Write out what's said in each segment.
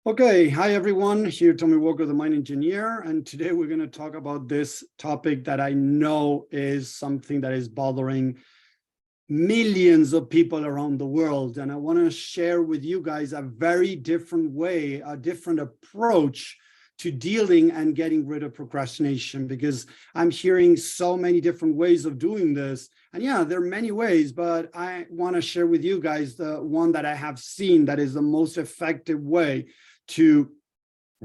Okay, hi everyone, here Tommy Walker, the Mind Engineer, and today we're going to talk about this topic that I know is something that is bothering millions of people around the world, and I want to share with you guys a very different way, a different approach to dealing and getting rid of procrastination, because I'm hearing so many different ways of doing this. And yeah, there are many ways, but I want to share with you guys the one that I have seen that is the most effective way to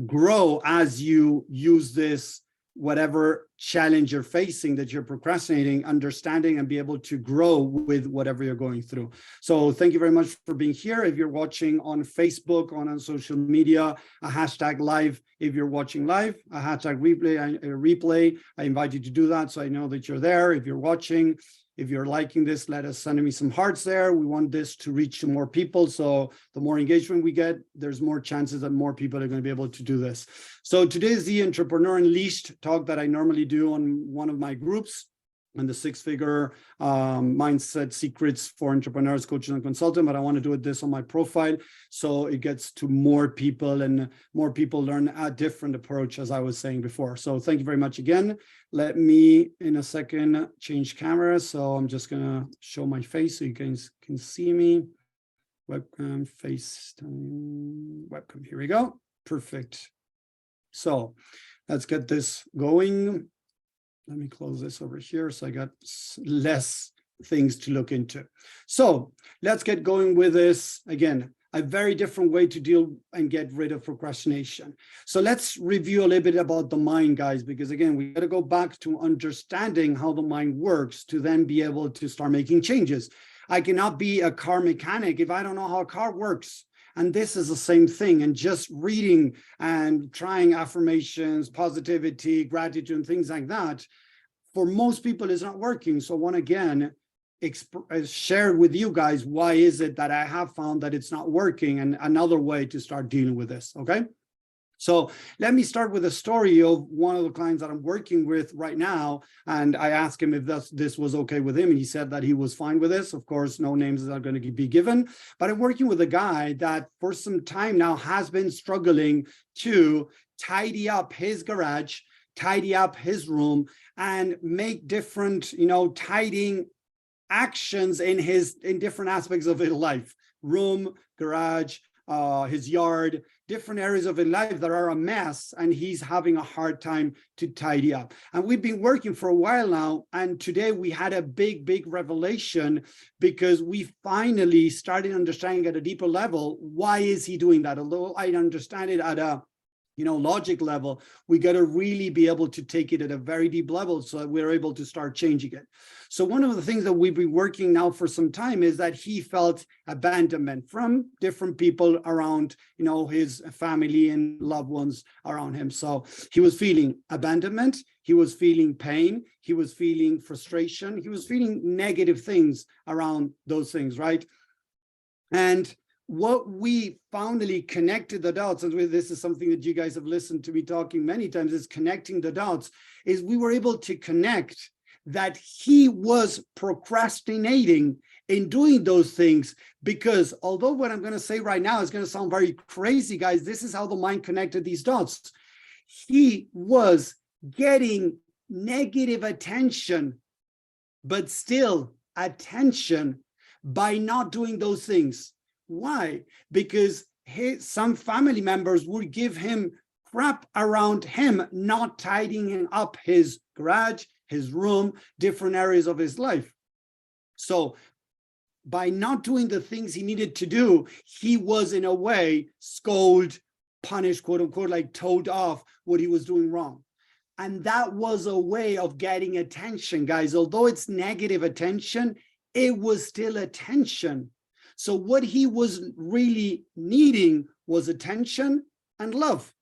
grow as you use this, whatever challenge you're facing that you're procrastinating, understanding and be able to grow with whatever you're going through. So thank you very much for being here. If you're watching on Facebook, on social media, a hashtag live. If you're watching live, a hashtag replay. I invite you to do that so I know that you're there. If you're watching, if you're liking this, let us send me some hearts there. We want this to reach to more people. So the more engagement we get, there's more chances that more people are going to be able to do this. So today is the Entrepreneur Unleashed talk that I normally do on one of my groups, and the six-figure mindset secrets for entrepreneurs, coaches, and consultants. But I want to do this on my profile so it gets to more people and more people learn a different approach, as I was saying before. So thank you very much again. Let me, in a second, change camera. So I'm just going to show my face so you guys can see me. Webcam, FaceTime, webcam. Here we go. Perfect. So let's get this going. Let me close this over here so I got less things to look into. So let's get going with this. Again, a very different way to deal and get rid of procrastination. So let's review a little bit about the mind, guys, because again, we got to go back to understanding how the mind works to then be able to start making changes. I cannot be a car mechanic if I don't know how a car works. And this is the same thing. And just reading and trying affirmations, positivity, gratitude, and things like that, for most people is not working. So I want to again share with you guys why is it that I have found that it's not working and another way to start dealing with this. Okay. So let me start with a story of one of the clients that I'm working with right now. And I asked him if this was okay with him. And he said that he was fine with this. Of course, no names are going to be given. But I'm working with a guy that for some time now has been struggling to tidy up his garage, tidy up his room, and make different, tidying actions in different aspects of his life, room, garage, his yard, different areas of his life that are a mess, and he's having a hard time to tidy up. And we've been working for a while now, and today we had a big revelation because we finally started understanding at a deeper level, why is he doing that? Although I understand it at a logic level, we got to really be able to take it at a very deep level so that we're able to start changing it. So one of the things that we've been working now for some time is that he felt abandonment from different people around, his family and loved ones around him. So he was feeling abandonment, he was feeling pain, he was feeling frustration, he was feeling negative things around those things, right? And what we finally connected the dots, and this is something that you guys have listened to me talking many times, is connecting the dots, is we were able to connect that he was procrastinating in doing those things because although what I'm going to say right now is going to sound very crazy, guys, this is how the mind connected these dots. He was getting negative attention, but still attention by not doing those things. Why? Because some family members would give him crap around him not tidying up his garage, his room, different areas of his life. So by not doing the things he needed to do, he was in a way scolded, punished, quote unquote, like told off what he was doing wrong. And that was a way of getting attention, guys. Although it's negative attention, it was still attention. So what he was really needing was attention and love.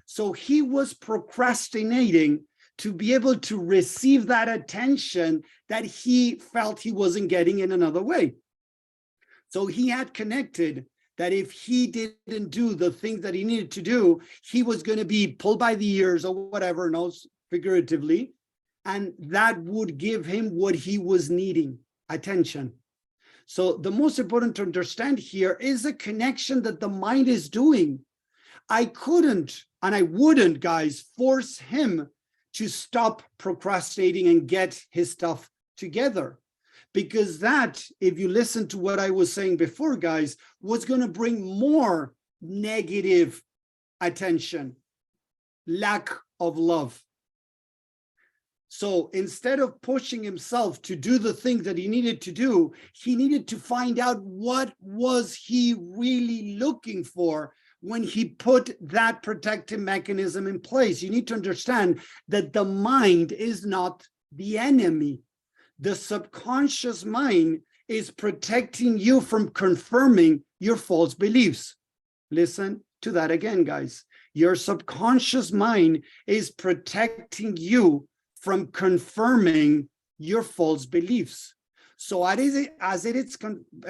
So he was procrastinating to be able to receive that attention that he felt he wasn't getting in another way. So he had connected that if he didn't do the things that he needed to do, he was going to be pulled by the ears or whatever, figuratively, and that would give him what he was needing, attention. So the most important to understand here is the connection that the mind is doing. I couldn't and I wouldn't, guys, force him to stop procrastinating and get his stuff together. Because that, if you listen to what I was saying before, guys, was going to bring more negative attention, lack of love. So instead of pushing himself to do the thing that he needed to do, he needed to find out what was he really looking for when he put that protective mechanism in place. You need to understand that the mind is not the enemy. The subconscious mind is protecting you from confirming your false beliefs. Listen to that again, guys. Your subconscious mind is protecting you from confirming your false beliefs. So as it is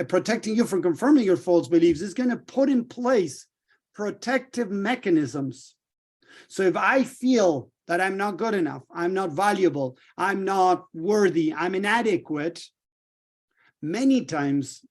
protecting you from confirming your false beliefs, it's going to put in place protective mechanisms. So if I feel that I'm not good enough, I'm not valuable, I'm not worthy, I'm inadequate, many times,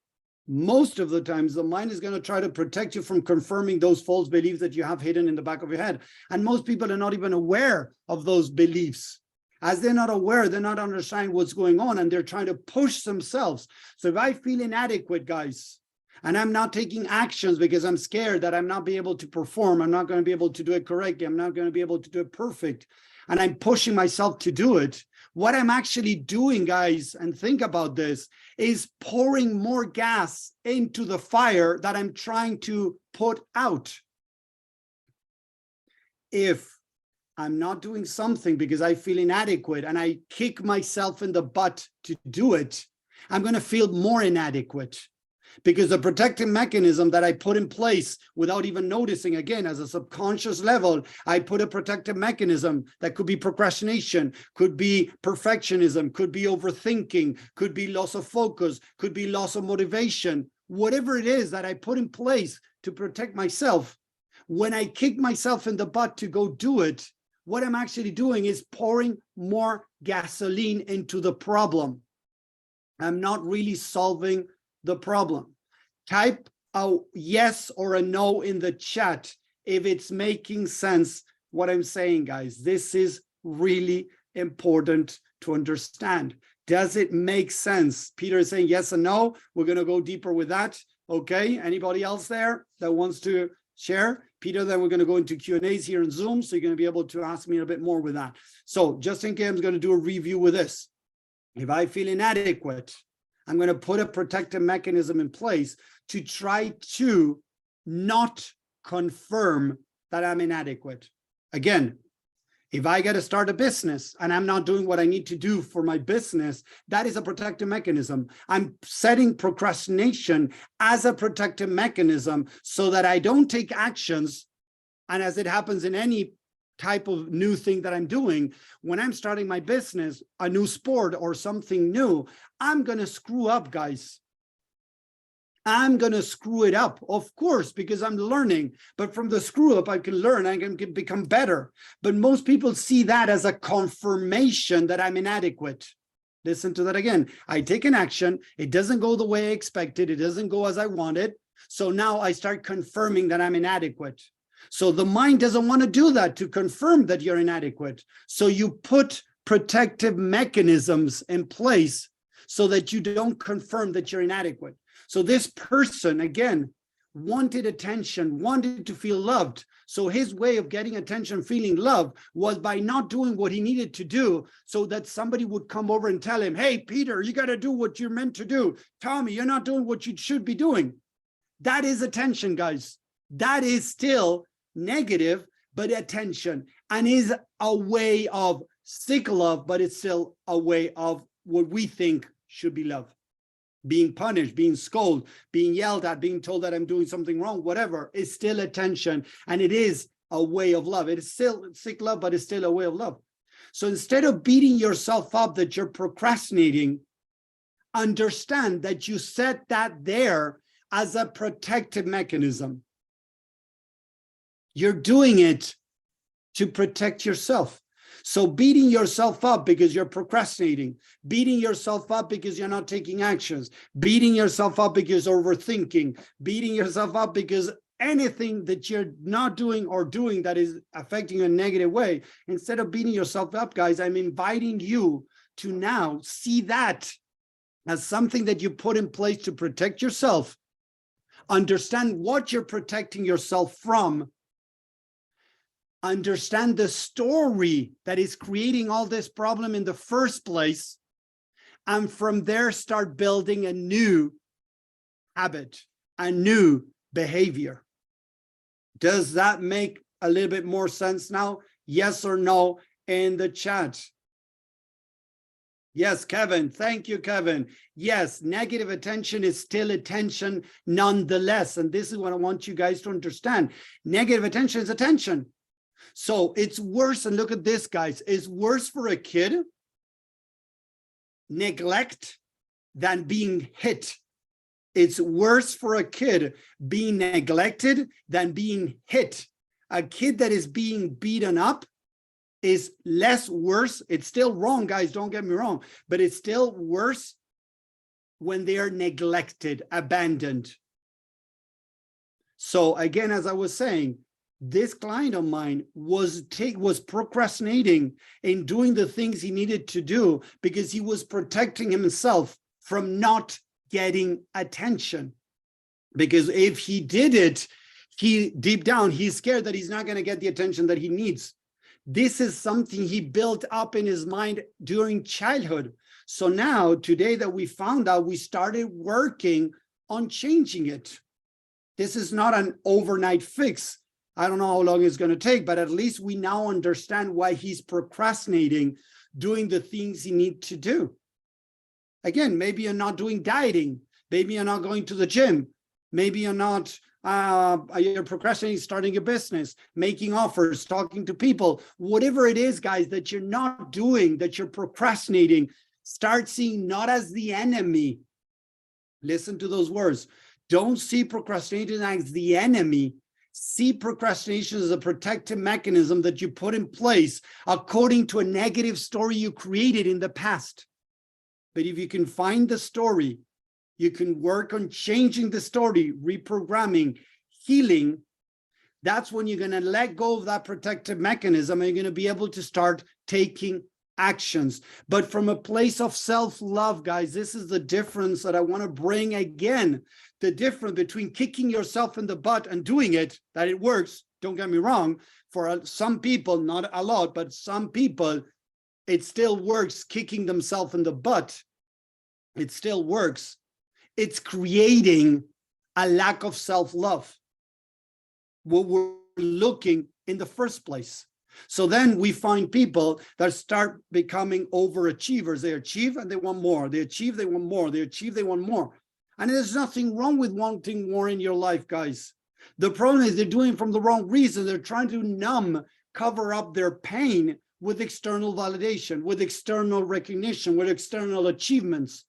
most of the times, the mind is going to try to protect you from confirming those false beliefs that you have hidden in the back of your head. And most people are not even aware of those beliefs. As they're not aware, they're not understanding what's going on, and they're trying to push themselves. So if I feel inadequate, guys, and I'm not taking actions because I'm scared that I'm not be able to perform, I'm not going to be able to do it correctly, I'm not going to be able to do it perfect, and I'm pushing myself to do it, what I'm actually doing, guys, and think about this, is pouring more gas into the fire that I'm trying to put out. If I'm not doing something because I feel inadequate and I kick myself in the butt to do it, I'm going to feel more inadequate, because the protective mechanism that I put in place without even noticing, again, as a subconscious level, I put a protective mechanism that could be procrastination, could be perfectionism, could be overthinking, could be loss of focus, could be loss of motivation, whatever it is that I put in place to protect myself. When I kick myself in the butt to go do it, what I'm actually doing is pouring more gasoline into the problem. I'm not really solving the problem. Type a yes or a no in the chat if it's making sense what I'm saying, guys. This is really important to understand. Does it make sense? Peter is saying yes and no. We're going to go deeper with that. Okay. Anybody else there that wants to share? Peter, then we're going to go into Q&As here in Zoom, so you're going to be able to ask me a bit more with that. So just in case, I'm going to do a review with this. If I feel inadequate, I'm going to put a protective mechanism in place to try to not confirm that I'm inadequate. Again, if I got to start a business and I'm not doing what I need to do for my business, that is a protective mechanism. I'm setting procrastination as a protective mechanism so that I don't take actions. And as it happens in any type of new thing that I'm doing, when I'm starting my business, a new sport or something new, I'm going to screw up, guys. I'm going to screw it up, of course, because I'm learning. But from the screw up, I can learn, I can become better. But most people see that as a confirmation that I'm inadequate. Listen to that again. I take an action. It doesn't go the way I expected. It doesn't go as I wanted. So now I start confirming that I'm inadequate. So the mind doesn't want to do that, to confirm that you're inadequate. So you put protective mechanisms in place so that you don't confirm that you're inadequate. So this person, again, wanted attention, wanted to feel loved. So his way of getting attention, feeling love, was by not doing what he needed to do, so that somebody would come over and tell him, hey, Peter, you got to do what you're meant to do. Tommy, you're not doing what you should be doing. That is attention, guys. That is still negative, but attention, and is a way of sick love, but it's still a way of what we think should be love. Being punished, being scolded, being yelled at, being told that I'm doing something wrong, whatever, is still attention, and it is a way of love. It is still sick love, but it's still a way of love. So instead of beating yourself up that you're procrastinating, understand that you set that there as a protective mechanism. You're doing it to protect yourself. So beating yourself up because you're procrastinating, beating yourself up because you're not taking actions, beating yourself up because you're overthinking, beating yourself up because anything that you're not doing or doing that is affecting you in a negative way, instead of beating yourself up, guys, I'm inviting you to now see that as something that you put in place to protect yourself. Understand what you're protecting yourself from. Understand the story that is creating all this problem in the first place. And from there, start building a new habit, a new behavior. Does that make a little bit more sense now? Yes or no in the chat. Yes, Kevin. Thank you, Kevin. Yes, negative attention is still attention nonetheless. And this is what I want you guys to understand. Negative attention is attention. So it's worse. And look at this, guys. It's worse for a kid, neglect, than being hit. It's worse for a kid being neglected than being hit. A kid that is being beaten up is less worse. It's still wrong, guys, don't get me wrong, but it's still worse when they are neglected, abandoned. So again, as I was saying, this client of mine was procrastinating in doing the things he needed to do because he was protecting himself from not getting attention. Because if he did it, deep down, he's scared that he's not going to get the attention that he needs. This is something he built up in his mind during childhood. So now, today that we found out, we started working on changing it. This is not an overnight fix. I don't know how long it's going to take, but at least we now understand why he's procrastinating doing the things he needs to do. Again, maybe you're not doing dieting. Maybe you're not going to the gym. Maybe you're not, you're procrastinating starting a business, making offers, talking to people. Whatever it is, guys, that you're not doing, that you're procrastinating, start seeing not as the enemy. Listen to those words. Don't see procrastination as the enemy. See procrastination as a protective mechanism that you put in place according to a negative story you created in the past. But if you can find the story, you can work on changing the story, reprogramming, healing. That's when you're going to let go of that protective mechanism and you're going to be able to start taking actions. But from a place of self-love, guys, this is the difference that I want to bring again. The difference between kicking yourself in the butt and doing it, that it works, don't get me wrong, for some people, not a lot, but some people, it still works kicking themselves in the butt. It still works. It's creating a lack of self-love, what we're looking in the first place. So then we find people that start becoming overachievers. They achieve and they want more. They achieve, they want more. They achieve, they want more. And there's nothing wrong with wanting more in your life, guys. The problem is they're doing it from the wrong reason. They're trying to cover up their pain with external validation, with external recognition, with external achievements,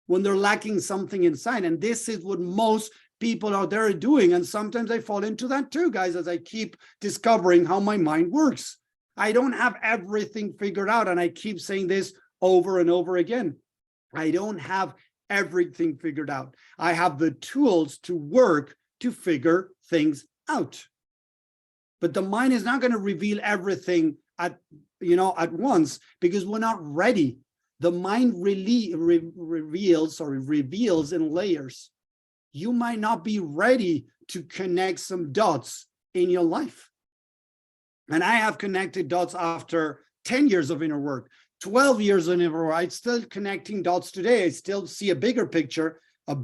when they're lacking something inside. And this is what most people out there are doing. And sometimes I fall into that too, guys, as I keep discovering how my mind works. I don't have everything figured out. And I keep saying this over and over again. I don't have everything figured out. I have the tools to work to figure things out. But the mind is not going to reveal everything at once, because we're not ready. The mind really reveals in layers. You might not be ready to connect some dots in your life. And I have connected dots after 10 years of inner work, 12 years of inner work. I'm still connecting dots today. I still see a bigger picture, and a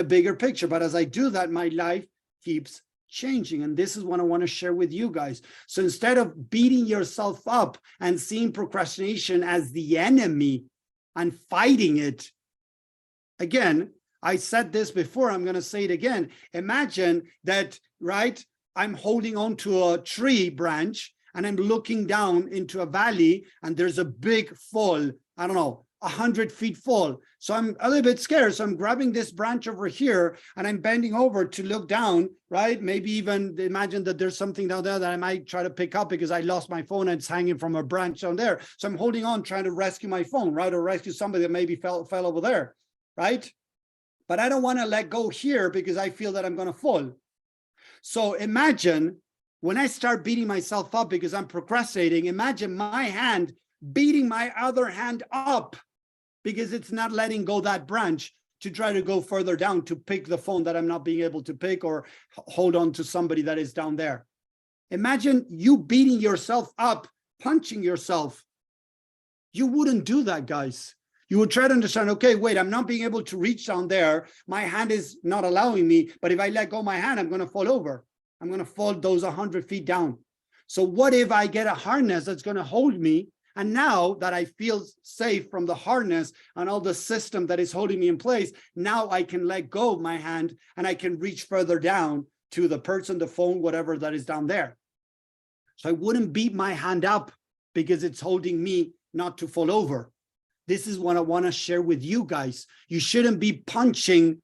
bigger picture. But as I do that, my life keeps changing. And this is what I want to share with you guys. So instead of beating yourself up and seeing procrastination as the enemy and fighting it, again, I said this before, I'm going to say it again. Imagine that, right? I'm holding on to a tree branch and I'm looking down into a valley and there's a big fall, I don't know, 100 feet fall. So I'm a little bit scared. So I'm grabbing this branch over here and I'm bending over to look down, right? Maybe even imagine that there's something down there that I might try to pick up because I lost my phone and it's hanging from a branch down there. So I'm holding on, trying to rescue my phone, right? Or rescue somebody that maybe fell over there, right? But I don't want to let go here because I feel that I'm going to fall. So imagine when I start beating myself up because I'm procrastinating, imagine my hand beating my other hand up because it's not letting go that branch to try to go further down to pick the phone that I'm not being able to pick or hold on to somebody that is down there. Imagine you beating yourself up, punching yourself. You wouldn't do that, guys. You would try to understand, okay, wait, I'm not being able to reach down there. My hand is not allowing me, but if I let go of my hand, I'm going to fall over. I'm going to fall those 100 feet down. So what if I get a harness that's going to hold me? And now that I feel safe from the harness and all the system that is holding me in place, now I can let go of my hand and I can reach further down to the person, the phone, whatever that is down there. So I wouldn't beat my hand up because it's holding me not to fall over. This is what I want to share with you guys. You shouldn't be punching,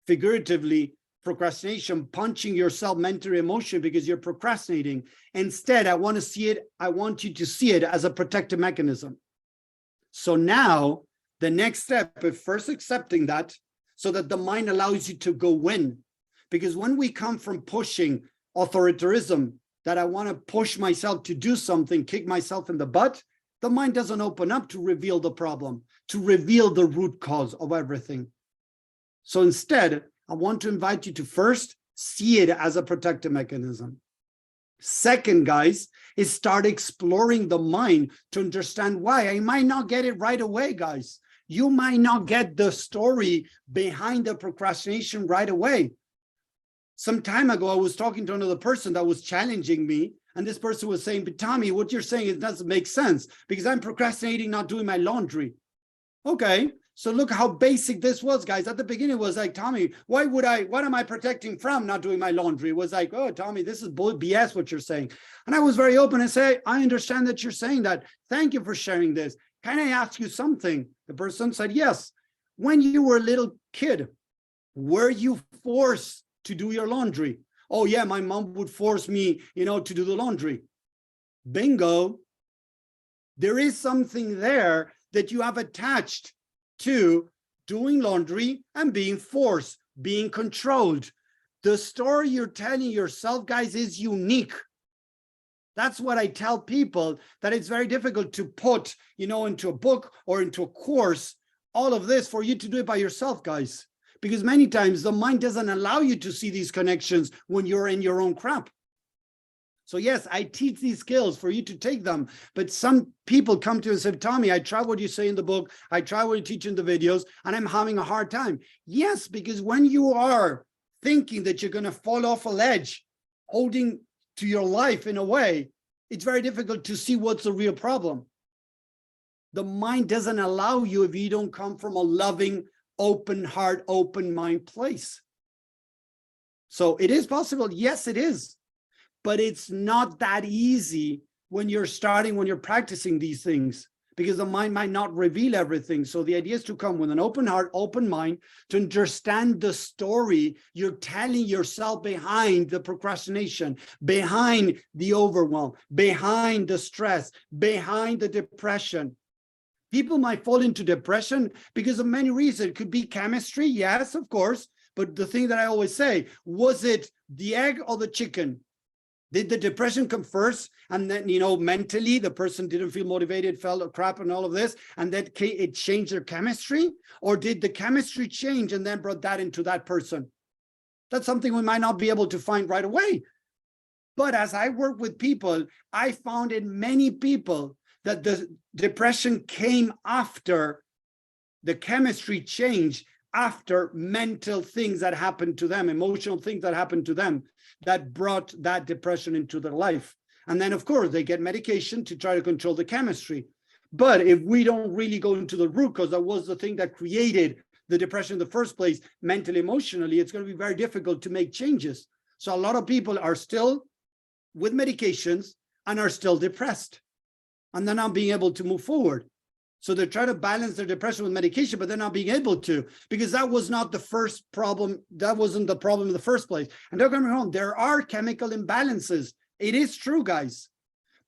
figuratively, procrastination, punching yourself mentally, emotionally because you're procrastinating. Instead, I want you to see it as a protective mechanism. So now the next step is first accepting that so that the mind allows you to go win. Because when we come from pushing authoritarianism, that I want to push myself to do something, kick myself in the butt, the mind doesn't open up to reveal the problem, to reveal the root cause of everything. So instead, I want to invite you to first see it as a protective mechanism. Second, guys, is start exploring the mind to understand why. I might not get it right away, guys. You might not get the story behind the procrastination right away. Some time ago, I was talking to another person that was challenging me. And this person was saying, but Tommy, what you're saying, it doesn't make sense because I'm procrastinating, not doing my laundry. Okay, so look how basic this was, guys. At the beginning, it was like, Tommy, what am I protecting from not doing my laundry? It was like, oh, Tommy, this is BS what you're saying. And I was very open and say, I understand that you're saying that. Thank you for sharing this. Can I ask you something? The person said, yes. When you were a little kid, were you forced to do your laundry? Oh yeah, my mom would force me, to do the laundry. Bingo. There is something there that you have attached to doing laundry and being forced, being controlled. The story you're telling yourself, guys, is unique. That's what I tell people, that it's very difficult to put, into a book or into a course, all of this for you to do it by yourself, guys. Because many times the mind doesn't allow you to see these connections when you're in your own crap. So yes, I teach these skills for you to take them. But some people come to you and say, Tommy, I try what you say in the book. I try what you teach in the videos, and I'm having a hard time. Yes, because when you are thinking that you're going to fall off a ledge, holding to your life in a way, it's very difficult to see what's the real problem. The mind doesn't allow you if you don't come from a loving, open heart, open mind place. So it is possible. Yes, it is. But it's not that easy when you're practicing these things, because the mind might not reveal everything. So the idea is to come with an open heart, open mind, to understand the story you're telling yourself behind the procrastination, behind the overwhelm, behind the stress, behind the depression. People might fall into depression because of many reasons. It could be chemistry, yes, of course. But the thing that I always say, was it the egg or the chicken? Did the depression come first? And then, mentally, the person didn't feel motivated, felt crap and all of this, and then it changed their chemistry? Or did the chemistry change and then brought that into that person? That's something we might not be able to find right away. But as I work with people, I found in many people that the depression came after the chemistry change, after mental things that happened to them, emotional things that happened to them, that brought that depression into their life. And then, of course, they get medication to try to control the chemistry. But if we don't really go into the root cause, that was the thing that created the depression in the first place, mentally, emotionally, it's going to be very difficult to make changes. So a lot of people are still with medications and are still depressed, and they're not being able to move forward. So they're trying to balance their depression with medication, but they're not being able to, because that was not the first problem. That wasn't the problem in the first place. And don't get me wrong, there are chemical imbalances. It is true, guys.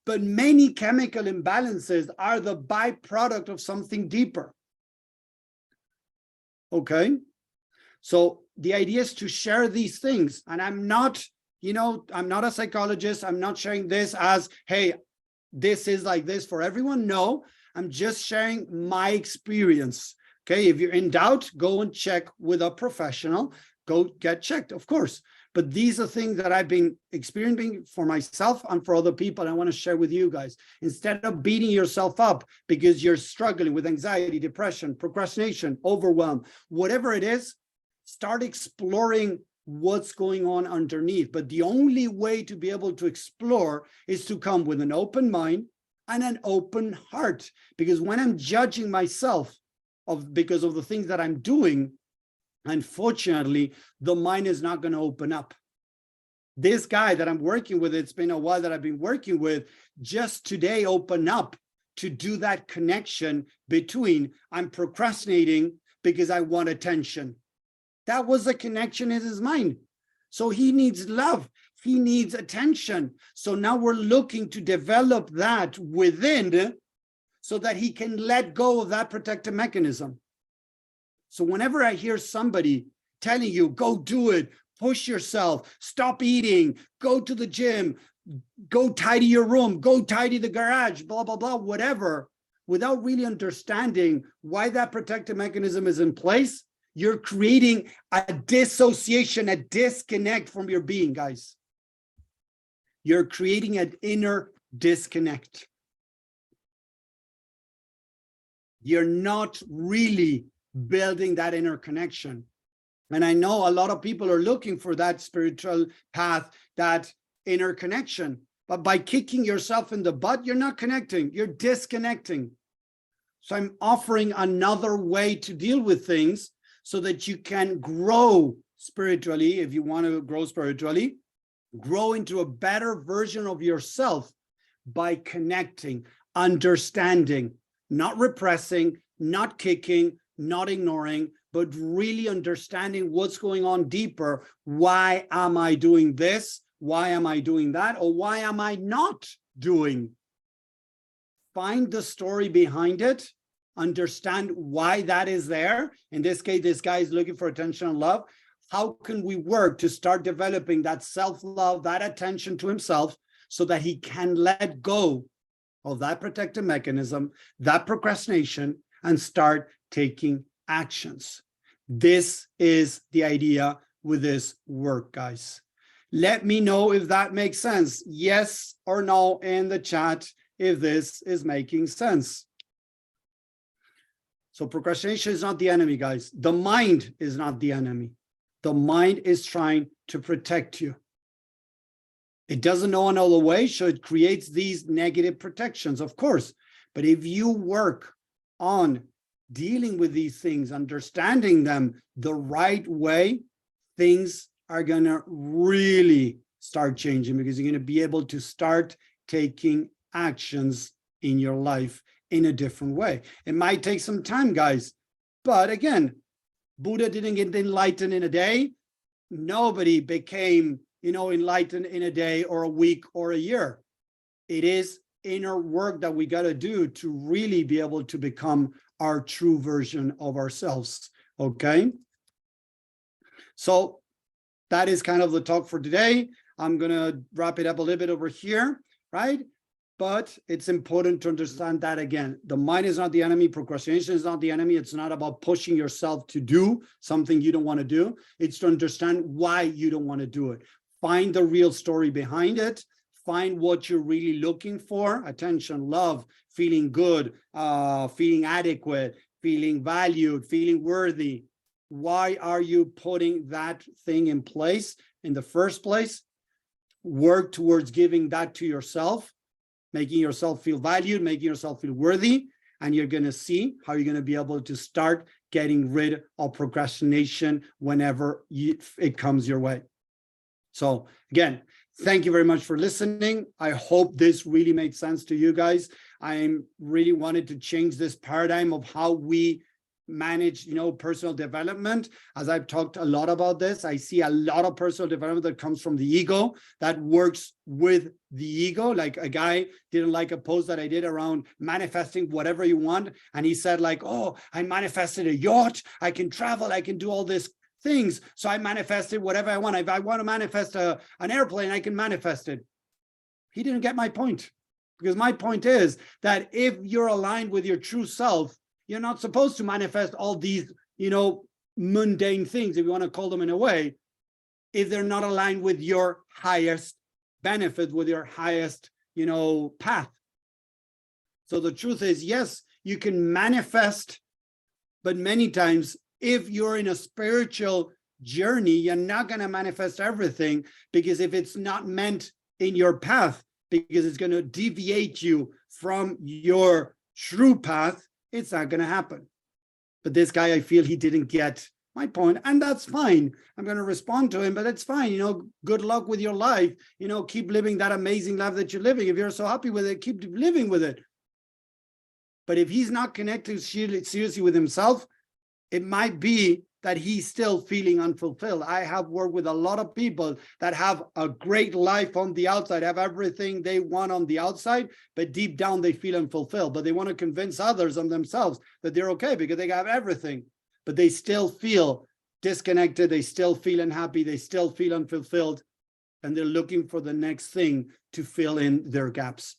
But many chemical imbalances are the byproduct of something deeper. Okay? So the idea is to share these things. And I'm not I'm not a psychologist. I'm not sharing this as, hey, this is like this for everyone. No, I'm just sharing my experience. Okay, if you're in doubt, go and check with a professional. Go get checked, of course. But these are things that I've been experiencing for myself and for other people. And I want to share with you guys. Instead of beating yourself up because you're struggling with anxiety, depression, procrastination, overwhelm, whatever it is, start exploring what's going on underneath. But the only way to be able to explore is to come with an open mind and an open heart. Because when I'm judging myself because of the things that I'm doing, unfortunately, the mind is not going to open up. This guy that I'm working with, it's been a while that I've been working with, just today opened up to do that connection between I'm procrastinating because I want attention. That was a connection in his mind. So he needs love. He needs attention. So now we're looking to develop that within so that he can let go of that protective mechanism. So whenever I hear somebody telling you, go do it, push yourself, stop eating, go to the gym, go tidy your room, go tidy the garage, blah, blah, blah, whatever, without really understanding why that protective mechanism is in place, you're creating a dissociation, a disconnect from your being, guys. You're creating an inner disconnect. You're not really building that inner connection. And I know a lot of people are looking for that spiritual path, that inner connection. But by kicking yourself in the butt, you're not connecting, you're disconnecting. So I'm offering another way to deal with things so that you can grow spiritually. If you want to grow spiritually, grow into a better version of yourself by connecting, understanding, not repressing, not kicking, not ignoring, but really understanding what's going on deeper. Why am I doing this? Why am I doing that? Or why am I not doing? Find the story behind it. Understand why that is there. In this case, this guy is looking for attention and love. How can we work to start developing that self-love, that attention to himself, so that he can let go of that protective mechanism, that procrastination, and start taking actions? This is the idea with this work, guys. Let me know if that makes sense. Yes or no in the chat if this is making sense. So procrastination is not the enemy, guys. The mind is not the enemy. The mind is trying to protect you. It doesn't know another way, so it creates these negative protections, of course. But if you work on dealing with these things, understanding them the right way, things are going to really start changing, because you're going to be able to start taking actions in your life in a different way. It might take some time, guys. But again, Buddha didn't get enlightened in a day. Nobody became, enlightened in a day or a week or a year. It is inner work that we got to do to really be able to become our true version of ourselves. Okay. So that is kind of the talk for today. I'm going to wrap it up a little bit over here, right? But it's important to understand that, again, the mind is not the enemy. Procrastination is not the enemy. It's not about pushing yourself to do something you don't want to do. It's to understand why you don't want to do it. Find the real story behind it. Find what you're really looking for: attention, love, feeling good, feeling adequate, feeling valued, feeling worthy. Why are you putting that thing in place in the first place? Work towards giving that to yourself, making yourself feel valued, making yourself feel worthy, and you're going to see how you're going to be able to start getting rid of procrastination whenever it comes your way. So again, thank you very much for listening. I hope this really made sense to you guys. I really wanted to change this paradigm of how we manage, personal development. As I've talked a lot about this, I see a lot of personal development that comes from the ego, that works with the ego. Like, a guy didn't like a post that I did around manifesting whatever you want. And he said, like, oh, I manifested a yacht. I can travel. I can do all this things. So I manifested whatever I want. If I want to manifest an airplane, I can manifest it. He didn't get my point, because my point is that if you're aligned with your true self, you're not supposed to manifest all these, mundane things, if you want to call them in a way, if they're not aligned with your highest benefit, with your highest, path. So the truth is, yes, you can manifest, but many times, if you're in a spiritual journey, you're not going to manifest everything, because if it's not meant in your path, because it's going to deviate you from your true path, it's not going to happen. But this guy, I feel he didn't get my point, and that's fine. I'm going to respond to him, but it's fine. Good luck with your life. Keep living that amazing life that you're living. If you're so happy with it, keep living with it. But if he's not connected seriously with himself, it might be that he's still feeling unfulfilled. I have worked with a lot of people that have a great life on the outside, have everything they want on the outside, but deep down they feel unfulfilled. But they want to convince others and themselves that they're okay because they have everything, but they still feel disconnected. They still feel unhappy. They still feel unfulfilled, and they're looking for the next thing to fill in their gaps.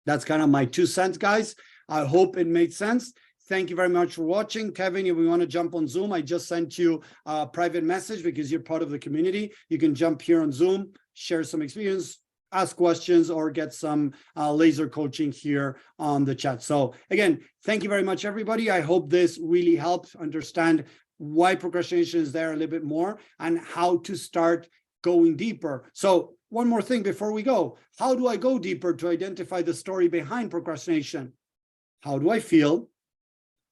That's kind of my 2 cents, guys. I hope it made sense. Thank you very much for watching. Kevin, if we want to jump on Zoom, I just sent you a private message because you're part of the community. You can jump here on Zoom, share some experience, ask questions, or get some laser coaching here on the chat. So again, thank you very much, everybody. I hope this really helped understand why procrastination is there a little bit more and how to start going deeper. So one more thing before we go. How do I go deeper to identify the story behind procrastination? How do I feel?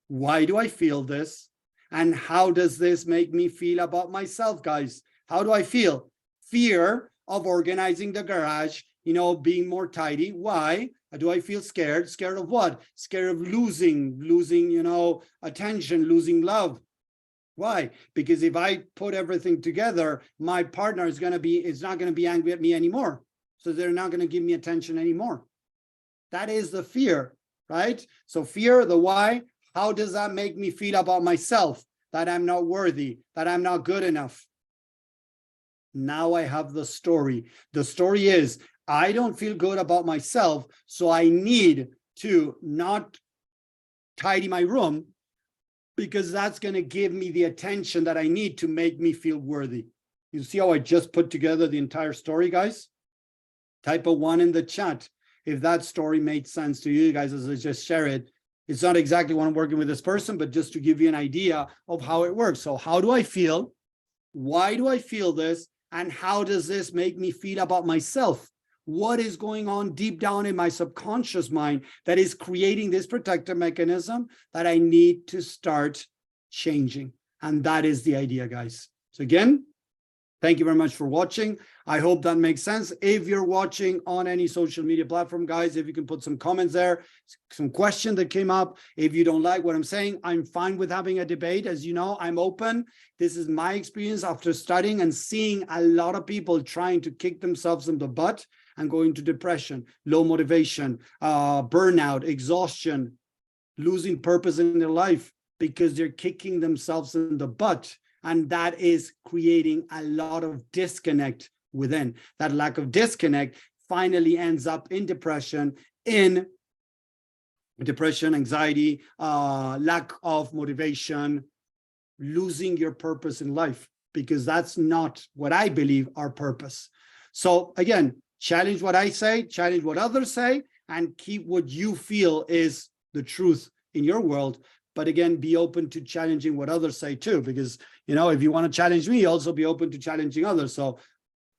Why do I feel this? And how does this make me feel about myself, guys? How do I feel? Fear of organizing the garage, being more tidy. Why do I feel scared? Scared of what? Scared of losing, attention, losing love. Why? Because if I put everything together, my partner is not going to be angry at me anymore. So they're not going to give me attention anymore. That is the fear, right? So fear, the why. How does that make me feel about myself? That I'm not worthy, that I'm not good enough. Now I have the story. The story is, I don't feel good about myself, so I need to not tidy my room, because that's going to give me the attention that I need to make me feel worthy. You see how I just put together the entire story, guys? Type a 1 in the chat if that story made sense to you guys as I just share it. It's not exactly what I'm working with this person, but just to give you an idea of how it works. So how do I feel? Why do I feel this? And how does this make me feel about myself? What is going on deep down in my subconscious mind that is creating this protective mechanism that I need to start changing? And that is the idea, guys. So again, thank you very much for watching. I hope that makes sense. If you're watching on any social media platform, guys, if you can put some comments there, some question that came up. If you don't like what I'm saying, I'm fine with having a debate. As you know, I'm open. This is my experience after studying and seeing a lot of people trying to kick themselves in the butt and going to depression, low motivation, burnout, exhaustion, losing purpose in their life because they're kicking themselves in the butt. And that is creating a lot of disconnect within. That lack of disconnect finally ends up in depression, anxiety, lack of motivation, losing your purpose in life, because that's not what I believe our purpose. So again, challenge what I say, challenge what others say, and keep what you feel is the truth in your world. But again, be open to challenging what others say too, because, if you want to challenge me, also be open to challenging others. So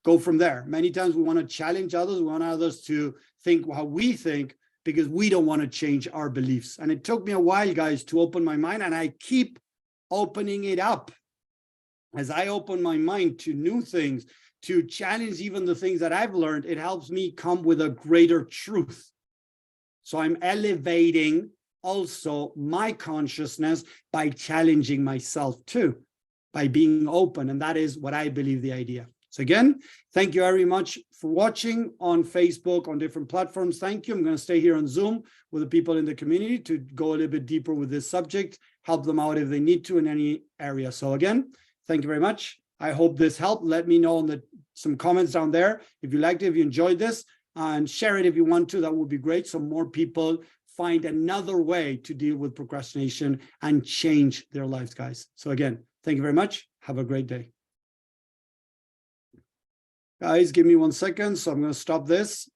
go from there. Many times we want to challenge others. We want others to think how we think, because we don't want to change our beliefs. And it took me a while, guys, to open my mind, and I keep opening it up. As I open my mind to new things, to challenge even the things that I've learned, it helps me come with a greater truth. So I'm elevating also my consciousness by challenging myself too, by being open. And that is what I believe the idea. So again, thank you very much for watching on Facebook, on different platforms. Thank you. I'm going to stay here on Zoom with the people in the community to go a little bit deeper with this subject, help them out if they need to in any area. So again, Thank you very much. I hope this helped. Let me know in some comments down there if you liked it, if you enjoyed this, and share it if you want to. That would be great, so more people find another way to deal with procrastination and change their lives, guys. So again, thank you very much. Have a great day. Guys, give me 1 second. So I'm going to stop this.